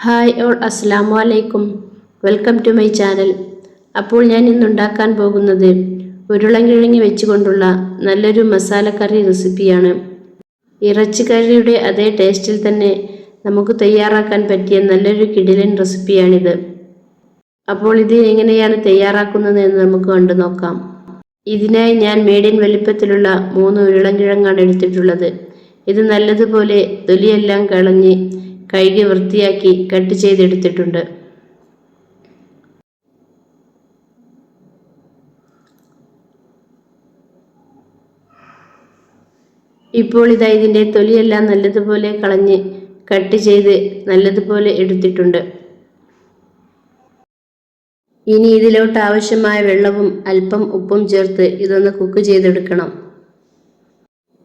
Hi all അസ്സലാമു അലൈക്കും. Welcome to my channel. അപ്പോൾ ഞാൻ ഇന്നുണ്ടാക്കാൻ പോകുന്നത് ഉരുളൻകിഴങ്ങ് വെച്ചുകൊണ്ടുള്ള നല്ലൊരു മസാലക്കറി റെസിപ്പിയാണ്. ഇറച്ചിക്കറിയുടെ അതേ ടേസ്റ്റിൽ തന്നെ നമുക്ക് തയ്യാറാക്കാൻ പറ്റിയ നല്ലൊരു കിടിലൻ റെസിപ്പിയാണിത്. അപ്പോൾ ഇത് എങ്ങനെയാണ് തയ്യാറാക്കുന്നത് എന്ന് നമുക്ക് കണ്ടു നോക്കാം. ഇതിനായി ഞാൻ മീഡിയം വലിപ്പത്തിലുള്ള 3 ഉരുളൻകിഴങ്ങാണ് എടുത്തിട്ടുള്ളത്. ഇത് നല്ലതുപോലെ തൊലിയെല്ലാം കളഞ്ഞ് കഴുകി വൃത്തിയാക്കി കട്ട് ചെയ്തെടുത്തിട്ടുണ്ട്. ഇപ്പോൾ ഇതിൻ്റെ തൊലിയെല്ലാം നല്ലതുപോലെ കളഞ്ഞ് കട്ട് ചെയ്ത് നല്ലതുപോലെ എടുത്തിട്ടുണ്ട്. ഇനി ഇതിലോട്ട് ആവശ്യമായ വെള്ളവും അല്പം ഉപ്പും ചേർത്ത് ഇതൊന്ന് കുക്ക് ചെയ്തെടുക്കണം.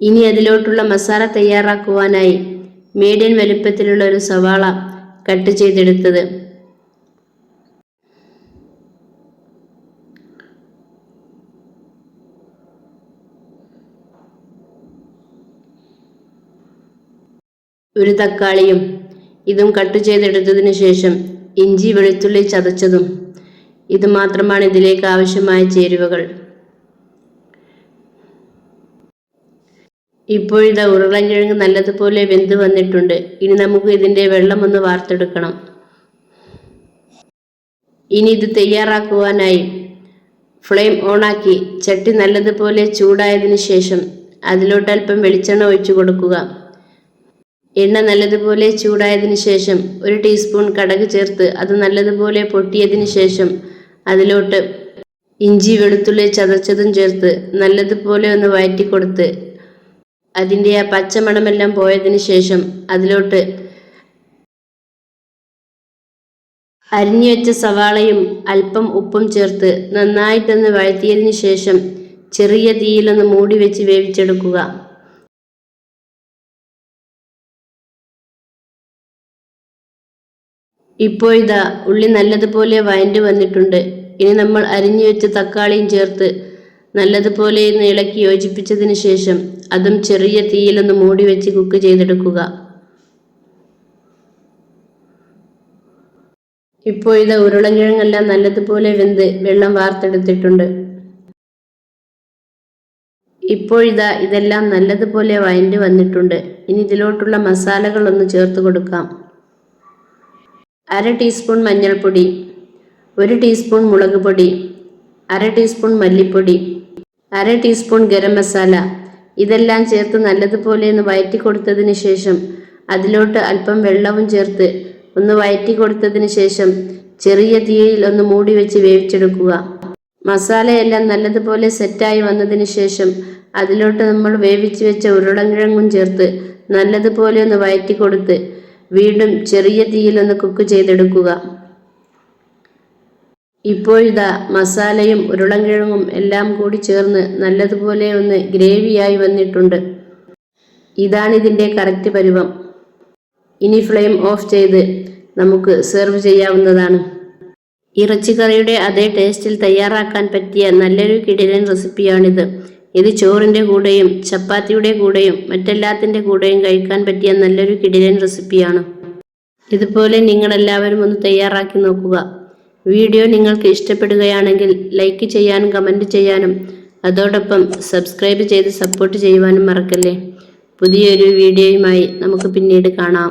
ഇനി അതിലോട്ടുള്ള മസാല തയ്യാറാക്കുവാനായി മീഡിയം വലുപ്പത്തിലുള്ള ഒരു സവാള കട്ട് ചെയ്തെടുത്തത്, ഒരു തക്കാളിയും ഇതും കട്ട് ചെയ്തെടുത്തതിന് ശേഷം ഇഞ്ചി വെളുത്തുള്ളി ചതച്ചതും. ഇത് മാത്രമാണ് ഇതിലേക്ക് ആവശ്യമായ ചേരുവകൾ. ഇപ്പോഴിതാ ഉരുളൻകിഴങ്ങ് നല്ലതുപോലെ വെന്ത് വന്നിട്ടുണ്ട്. ഇനി നമുക്ക് ഇതിൻ്റെ വെള്ളം ഒന്ന് വാർത്തെടുക്കണം. ഇനി ഇത് തയ്യാറാക്കുവാനായി ഫ്ലെയിം ഓണാക്കി ചട്ടി നല്ലതുപോലെ ചൂടായതിനു ശേഷം അതിലോട്ട് അല്പം വെളിച്ചെണ്ണ ഒഴിച്ചു കൊടുക്കുക. എണ്ണ നല്ലതുപോലെ ചൂടായതിനു ശേഷം 1 ടീസ്പൂൺ കടുക് ചേർത്ത് അത് നല്ലതുപോലെ പൊട്ടിയതിനു ശേഷം അതിലോട്ട് ഇഞ്ചി വെളുത്തുള്ളി ചതച്ചതും ചേർത്ത് നല്ലതുപോലെ ഒന്ന് വഴറ്റിക്കൊടുത്ത് അതിൻ്റെ ആ പച്ചമണമെല്ലാം പോയതിന് ശേഷം അതിലോട്ട് അരിഞ്ഞു വെച്ച സവാളയും അല്പം ഉപ്പും ചേർത്ത് നന്നായിട്ടൊന്ന് വഴറ്റിയതിന് ശേഷം ചെറിയ തീയിലൊന്ന് മൂടി വെച്ച് വേവിച്ചെടുക്കുക. ഇപ്പോൾ ഇതാ ഉള്ളി നല്ലതുപോലെ വഴണ്ട് വന്നിട്ടുണ്ട്. ഇനി നമ്മൾ അരിഞ്ഞു വെച്ച തക്കാളിയും ചേർത്ത് നല്ലതുപോലെ ഒന്ന് ഇളക്കി യോജിപ്പിച്ചതിന് ശേഷം അതും ചെറിയ തീയിലൊന്ന് മൂടി വെച്ച് കുക്ക് ചെയ്തെടുക്കുക. ഇപ്പോൾ ഇത് ഉരുളൻകിഴങ്ങെല്ലാം നല്ലതുപോലെ വെന്ത് വെള്ളം വാർത്തെടുത്തിട്ടുണ്ട്. ഇപ്പോൾ ഇതെല്ലാം നല്ലതുപോലെ വഴണ്ട് വന്നിട്ടുണ്ട്. ഇനി ഇതിലോട്ടുള്ള മസാലകൾ ഒന്ന് ചേർത്ത് കൊടുക്കാം. 1/2 ടീസ്പൂൺ മഞ്ഞൾപ്പൊടി, 1 ടീസ്പൂൺ മുളക് പൊടി, 1/2 ടീസ്പൂൺ മല്ലിപ്പൊടി, 1/2 ടീസ്പൂൺ ഗരം മസാല. ഇതെല്ലാം ചേർത്ത് നല്ലതുപോലെ ഒന്ന് വഴറ്റി കൊടുത്തതിന് ശേഷം അതിലോട്ട് അല്പം വെള്ളവും ചേർത്ത് ഒന്ന് വഴറ്റി കൊടുത്തതിന് ശേഷം ചെറിയ തീയിൽ ഒന്ന് മൂടി വെച്ച് വേവിച്ചെടുക്കുക. മസാലയെല്ലാം നല്ലതുപോലെ സെറ്റായി വന്നതിന് ശേഷം അതിലോട്ട് നമ്മൾ വേവിച്ച് വെച്ച ഉരുളൻകിഴങ്ങും ചേർത്ത് നല്ലതുപോലെ ഒന്ന് വഴറ്റി കൊടുത്ത് വീണ്ടും ചെറിയ തീയിൽ ഒന്ന് കുക്ക് ചെയ്തെടുക്കുക. ഇപ്പോൾ മസാലയും ഉരുളൻകിഴങ്ങും എല്ലാം കൂടി ചേർന്ന് നല്ലതുപോലെ ഒന്ന് ഗ്രേവിയായി വന്നിട്ടുണ്ട്. ഇതാണ് ഇതിൻ്റെ കറക്റ്റ് പരുവം. ഇനി ഫ്ലെയിം ഓഫ് ചെയ്ത് നമുക്ക് സെർവ് ചെയ്യാവുന്നതാണ്. ഇറച്ചിക്കറിയുടെ അതേ ടേസ്റ്റിൽ തയ്യാറാക്കാൻ പറ്റിയ നല്ലൊരു കിടിലൻ റെസിപ്പിയാണിത്. ഇത് ചോറിൻ്റെ കൂടെയും ചപ്പാത്തിയുടെ കൂടെയും മറ്റെല്ലാത്തിൻ്റെ കൂടെയും കഴിക്കാൻ പറ്റിയ നല്ലൊരു കിടിലൻ റെസിപ്പിയാണ്. ഇതുപോലെ നിങ്ങളെല്ലാവരും ഒന്ന് തയ്യാറാക്കി നോക്കുക. വീഡിയോ നിങ്ങൾക്ക് ഇഷ്ടപ്പെടുകയാണെങ്കിൽ ലൈക്ക് ചെയ്യാനും കമൻറ്റ് ചെയ്യാനും അതോടൊപ്പം സബ്സ്ക്രൈബ് ചെയ്ത് സപ്പോർട്ട് ചെയ്യുവാനും മറക്കല്ലേ. പുതിയൊരു വീഡിയോയുമായി നമുക്ക് പിന്നീട് കാണാം.